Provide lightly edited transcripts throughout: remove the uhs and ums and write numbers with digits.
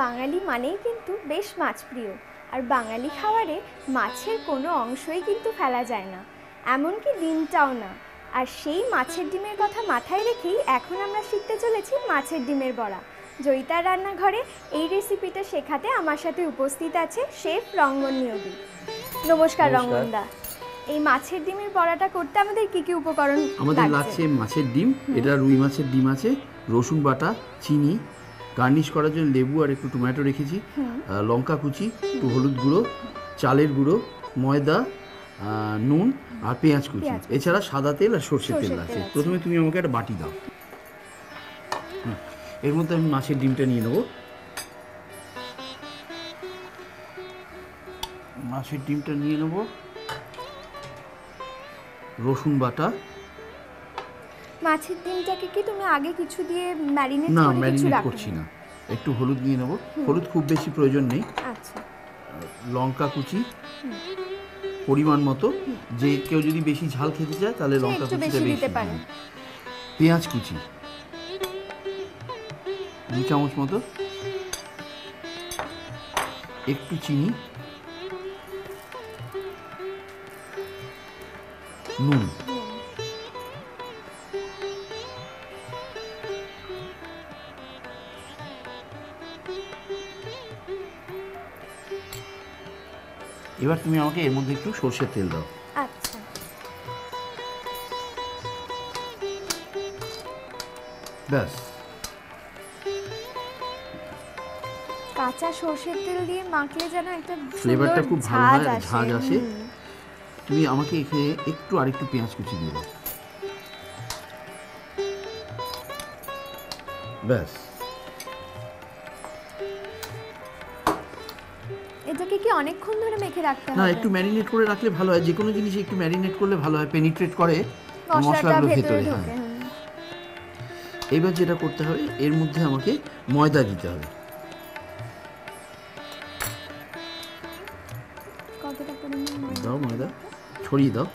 বাঙালি মানেই কিন্তু বেশ মাছপ্রিয়, আর বাঙালি খাবারে মাছের কোনো অংশই কিন্তু ফেলা যায় না, এমনকি ডিমটাও না। আর সেই মাছের ডিমের কথা মাথায় রেখেই এখন আমরা শিখতে চলেছি মাছের ডিমের বড়া। জয়িতার রান্নাঘরে এই রেসিপিটা শেখাতে আমার সাথে উপস্থিত আছে শেফ রঙ্গন নিয়োগী। নমস্কার রঙ্গনদা। এই মাছের ডিমের বড়াটা করতে আমাদের কি কি উপকরণ আমাদের লাগছে? মাছের ডিম, এটা রুই মাছের ডিম আছে, রসুন বাটা, চিনি, গার্নিশ করার জন্য লেবু আর একটু টমেটো রেখেছি, লঙ্কা কুচি, একটু হলুদ গুঁড়ো, চালের গুঁড়ো, ময়দা, নুন আর পেঁয়াজ কুচি, এছাড়া সাদা তেল আর সর্ষের তেল আছে। প্রথমে তুমি আমাকে একটা বাটি দাও, এর মধ্যে আমি মাছের ডিমটা নিয়ে নেব। মাছের ডিমটা নিয়ে নেব, রসুন বাটা। মাছের ডিমটাকে কি তুমি আগে কিছু দিয়ে ম্যারিনেট করে? না, ম্যারিনেট করছি না, একটু হলুদ নিয়ে নেব, হলুদ খুব বেশি প্রয়োজন নেই। আচ্ছা। লঙ্কা কুচি পরিমাণ মতো, যে কেউ যদি বেশি ঝাল খেতে চায় তাহলে লঙ্কা কুচিটা বেশি দিতে পারে। পেঁয়াজ কুচি 2 চামচ মতো, একটু চিনি, নুন, এবার তুমি আমাকে এর মধ্যে একটু সরষের তেল দাও। আচ্ছা। ব্যাস, কাঁচা সরষের তেল দিয়ে মাখলে যেন একটা ফ্লেভারটা খুব ভালো হয়, ঝাঁজ আসে। তুমি আমাকে এখানে একটু আরেকটু পেঁয়াজ কুচি দিয়ে দাও। ব্যাস। এটাকে কি অনেকক্ষণ ধরে মেখে রাখতে হবে? না, একটু ম্যারিনেট করে রাখলে ভালো হয়, যে কোনো জিনিস একটু ম্যারিনেট করলে ভালো হয়, পেনিট্রেট করে মশলাগুলো ভেতরে। হ্যাঁ, এবার যেটা করতে হবে, এর মধ্যে আমাকে ময়দা দিতে হবে। কতটা পরিমাণ দাও, ময়দা ছড়িয়ে দাও।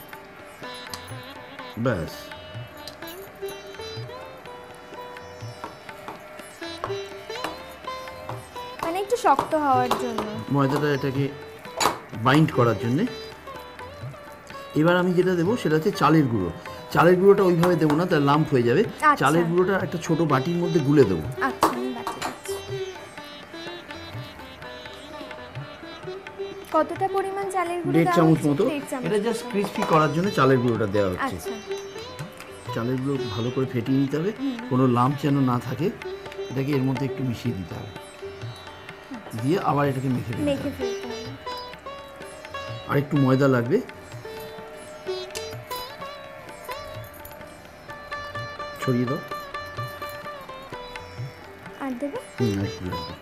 ব্যাস, মানে একটু শক্ত হওয়ার জন্য ময়দাটা এটাকে বাইন্ড করার জন্যে। এবার আমি যেটা দেবো সেটা হচ্ছে চালের গুঁড়ো। চালের গুঁড়োটা ওইভাবে দেবো না, তার লাম্প হয়ে যাবে। চালের গুঁড়োটা একটা ছোট বাটির মধ্যে গুলে দেবো। আচ্ছা, আমি বাটি দিচ্ছি। কতটা পরিমাণ চালের গুঁড়ো? 1.5 চামচ মতো। এটা জাস্ট ক্রিস্পি করার জন্য চালের গুঁড়োটা দেওয়া হচ্ছে। চালের গুঁড়ো ভালো করে ফেটিয়ে নিতে হবে, কোনো লাম্প যেন না থাকে। এটাকে এর মধ্যে একটু মিশিয়ে দিতে হবে, দিয়ে আবার এটাকে মেখে ফেলতে হবে। আর একটু ময়দা লাগবে, ছড়িয়ে দাও। আর দেবো? একটু লাগবে।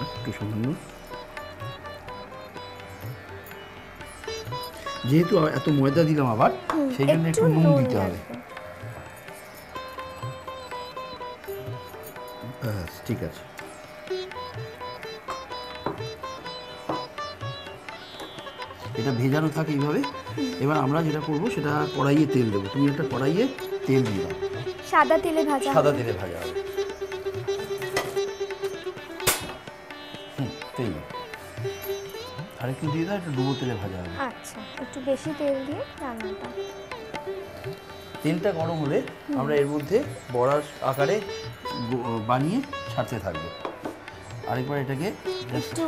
একটু সামান্য, যেহেতু এত ময়দা দিলাম আবার, সেই জন্য একটু নুন দিতে হবে। ব্যাস, ঠিক আছে। এটা ভেজানো থাকে এইভাবে। এবার আমরা যেটা করবো, সেটা কড়াইয়ে তেল দেবো। তুমি একটা কড়াইয়ে তেল দিয়ে দাও। সাদা তেলে ভাজা? সাদা তেলে ভাজা হবে। তেল আর একটু দিয়ে দাও, একটু ডুবো তেলে ভাজা হবে। আচ্ছা, একটু বেশি তেল দিয়ে রান্নাটা। তেলটা গরম হলে আমরা এর মধ্যে বড়ার আকারে বানিয়ে ছাড়তে থাকবো। আরেকবার এটাকে একটু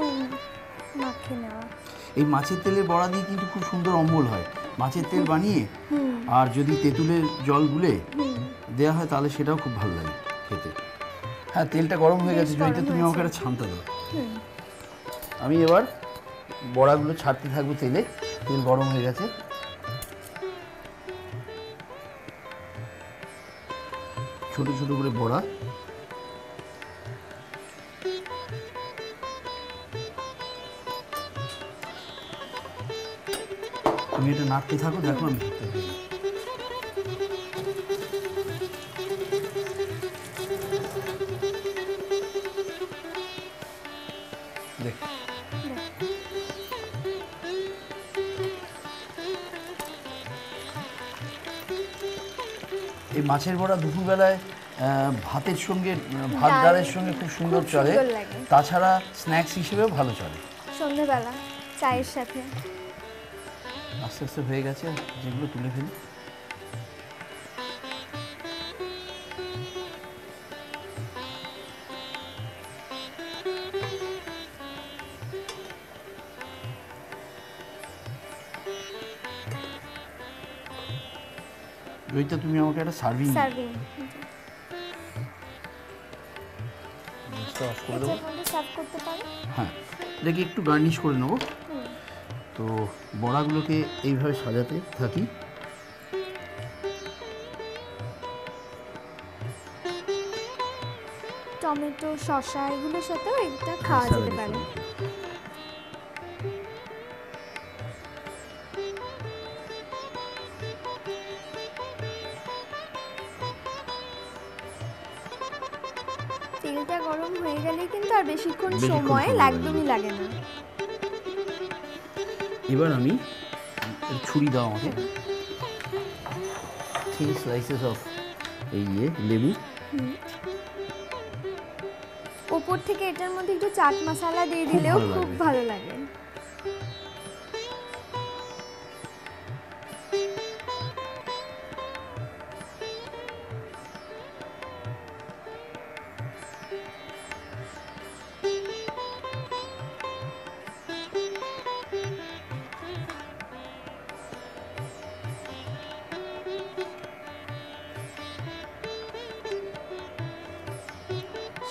মাখিয়ে নেওয়া। এই মাছের তেলের বড়া দিয়ে কিন্তু খুব সুন্দর অম্বল হয়। মাছের তেল বানিয়ে আর যদি তেঁতুলের জল গুলে দেওয়া হয় তাহলে সেটাও খুব ভালো লাগে খেতে। হ্যাঁ, তেলটা গরম হয়ে গেছে। জয়িতা, তুমি আমাকে একটা ছানটা দাও। আমি এবার বড়াগুলো ছাড়তে থাকবো তেলে। তেল গরম হয়ে গেছে। ছোট ছোট করে বড়া, তুমি এটা নাড়তে থাকো। দেখো, আমি দেখ। এই মাছের বড়া দুপুরবেলায় ভাতের সঙ্গে ভাত ডালের সঙ্গে খুব সুন্দর খুব চলে, সুন্দর লাগে। তাছাড়া স্ন্যাক্স হিসেবেও ভালো চলে। সন্ধ্যেবেলা চায়ের সাথে। আস্তে আস্তে হয়ে গেছে, যেগুলো তুলে ফেলি। রোহিতা, তুমি আমাকে একটা সার্ভিং সার্ভিং অফ করে দেবো। এটার মধ্যে সার্ভ করতে পারো। হ্যাঁ, এটাকে একটু গার্নিশ করে নেবো। তো বড়াগুলোকে এইভাবে সাজাতে থাকি। টমেটো, শসা এগুলোর সাথেও এটা খাওয়া যেতে পারে। তেলটা গরম হয়ে গেলে কিন্তু আর বেশিক্ষণ সময় একদমই লাগে না। এবার আমি ছুরি দাও আমাকে, 3 slices অফ এই লেবু। ওপর থেকে এটার মধ্যে একটু চাট মশলা দিয়ে দিলেও খুব ভালো লাগে।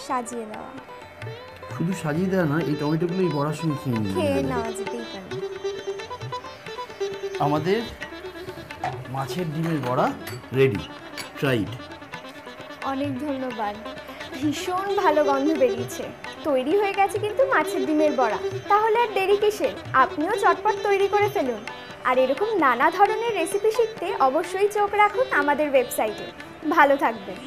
সাজিয়ে দেওয়া, শুধু সাজিয়ে দেওয়া না, এই টমেটোগুলো এই বড়ার সঙ্গে খেয়ে নেওয়া যেতেই পারে। আমাদের মাছের ডিমের বড়া রেডি, ট্রাইড। অনেক ধন্যবাদ, ভীষণ ভালো গন্ধ বেরিয়েছে। তৈরি হয়ে গেছে কিন্তু মাছের ডিমের বড়া। তাহলে আর দেরি কিসের, আপনিও চটপট তৈরি করে ফেলুন। আর এরকম নানা ধরনের রেসিপি শিখতে অবশ্যই চোখ রাখুন আমাদের ওয়েবসাইটে। ভালো থাকবেন।